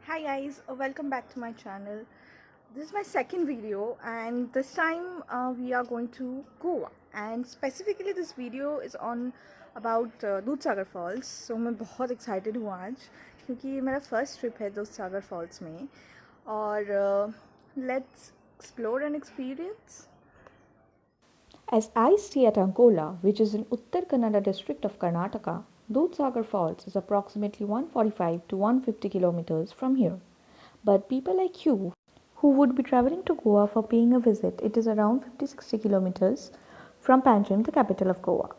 Hi guys, welcome back to my channel. This is my second video and this time we are going to Goa, and specifically this video is on about Dudhsagar Falls. So मैं बहुत excited हूँ आज क्योंकि ये मेरा first trip है Dudhsagar Falls में और let's explore and experience. As I stay at Ankola, which is in Uttar Kannada district of Karnataka, Dudhsagar Falls is approximately 145 to 150 kilometers from here. But people like you who would be traveling to Goa for paying a visit, it is around 50-60 kilometers from Panjim, the capital of Goa.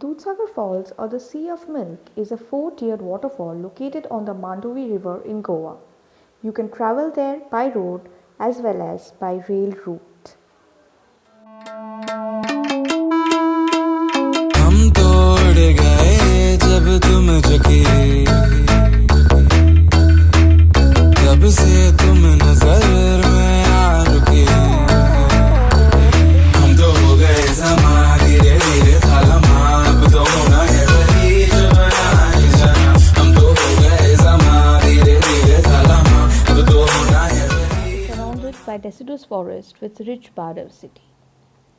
Dudhsagar Falls, or the Sea of Milk, is a four-tiered waterfall located on the Mandovi River in Goa. You can travel there by road as well as by rail route. हम तोड़ गए जब तुम झुके, तब से तुम नजर में आ रुके। हम तो हो गए समा, धीरे धीरे था लम्हा, अब तो होना है वही जो बना है जाना। हम तो हो गए समा, धीरे धीरे था लम्हा, अब तो होना है वही। Surrounded by deciduous forest with rich biodiversity.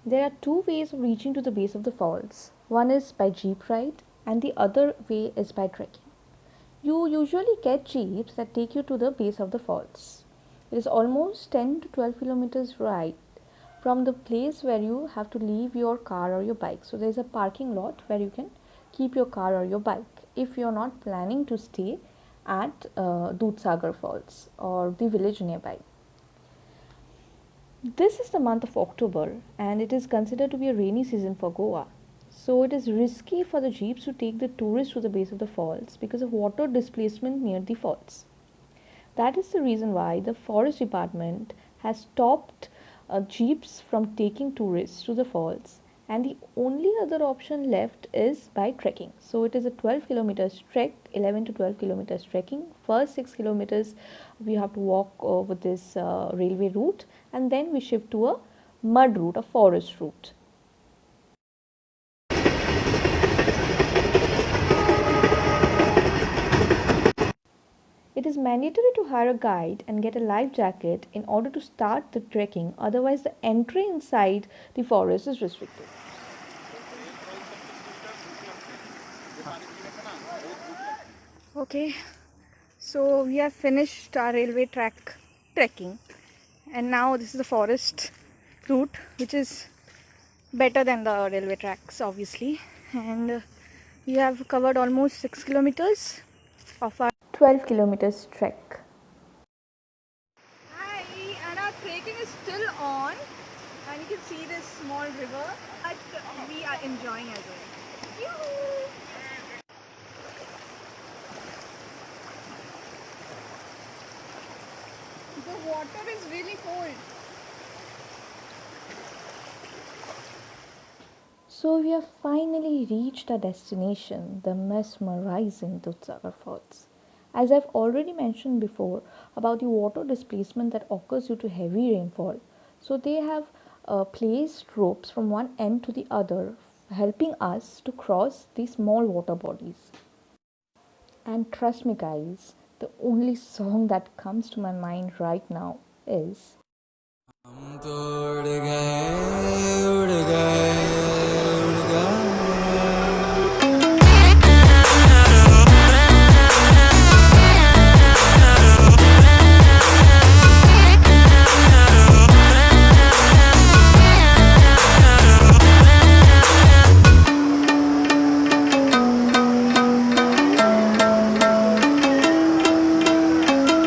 There are two ways of reaching to the base of the falls. One is by jeep ride and the other way is by trekking. You usually get jeeps that take you to the base of the falls. It is almost 10 to 12 kilometers ride from the place where you have to leave your car or your bike. So there is a parking lot where you can keep your car or your bike if you are not planning to stay at Dudhsagar Falls or the village nearby. This is the month of October and it is considered to be a rainy season for Goa. So it is risky for the jeeps to take the tourists to the base of the falls because of water displacement near the falls. That is the reason why the forest department has stopped jeeps from taking tourists to the falls, and the only other option left is by trekking. So it is a 12 kilometers trek, 11 to 12 kilometers trekking. First 6 kilometers we have to walk over this railway route, and then we shift to a mud route, a forest route. It is mandatory to hire a guide and get a life jacket in order to start the trekking, otherwise the entry inside the forest is restricted. Okay, so we have finished our railway track trekking and now this is the forest route, which is better than the railway tracks obviously, and we have covered almost 6 kilometers of our 12 kilometers trek. Hi, and our trekking is still on and you can see this small river, but we are enjoying as well. Yoo-hoo! The water is really cold. So we have finally reached our destination, the mesmerizing Dudhsagar Falls. As I've already mentioned before about the water displacement that occurs due to heavy rainfall, so they have placed ropes from one end to the other, helping us to cross these small water bodies. And trust me, guys, the only song that comes to my mind right now is हम तोड़ गए, उड़ गए, उड़ गए।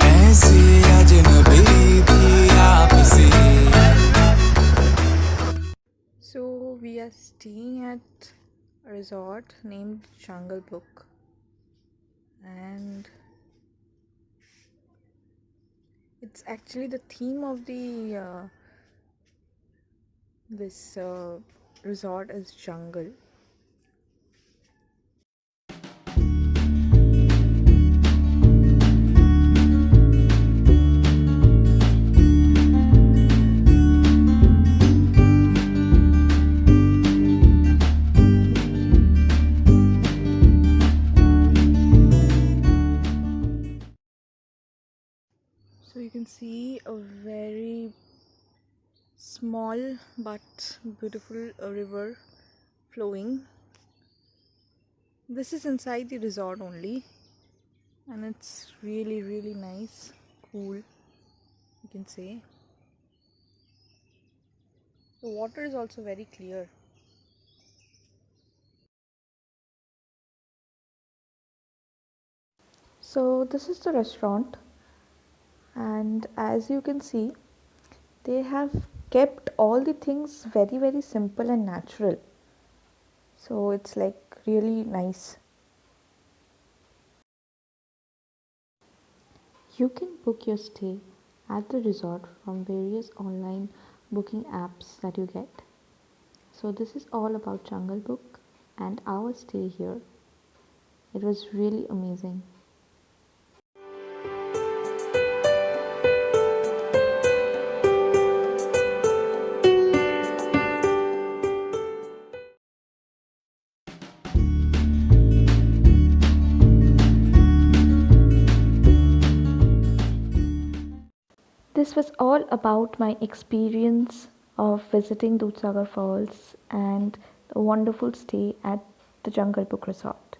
ऐसी अजनबी थी आपसी। So we are staying at a resort named Jungle Book, and it's actually the theme of the this resort is jungle. you can see a very small but beautiful river flowing. This is inside the resort only, and it's really nice, cool, you can say. The water is also very clear. So this is the restaurant, and as you can see, they have kept all the things very simple and natural. So it's like really nice. You can book your stay at the resort from various online booking apps that you get. So this is all about Jungle Book and our stay here. It was really amazing. This was all about my experience of visiting Dudhsagar Falls and the wonderful stay at the Jungle Book Resort.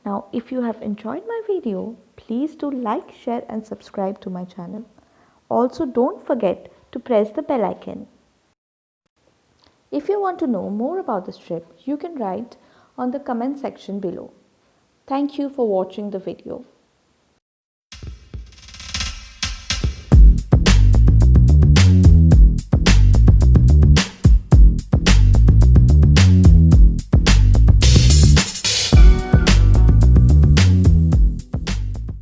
Now, if you have enjoyed my video, please do like, share and subscribe to my channel. Also, don't forget to press the bell icon. If you want to know more about this trip, you can write on the comment section below. Thank you for watching the video.